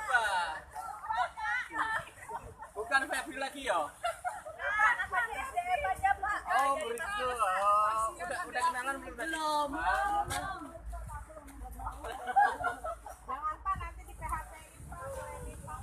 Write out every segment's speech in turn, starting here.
coba. Bukan Febri lagi ya? Oh, begitu. Oh, udah kenalan belum? Belum. Jangan Pak, nanti di PHP-in Pak.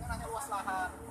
Nanya luas lahan.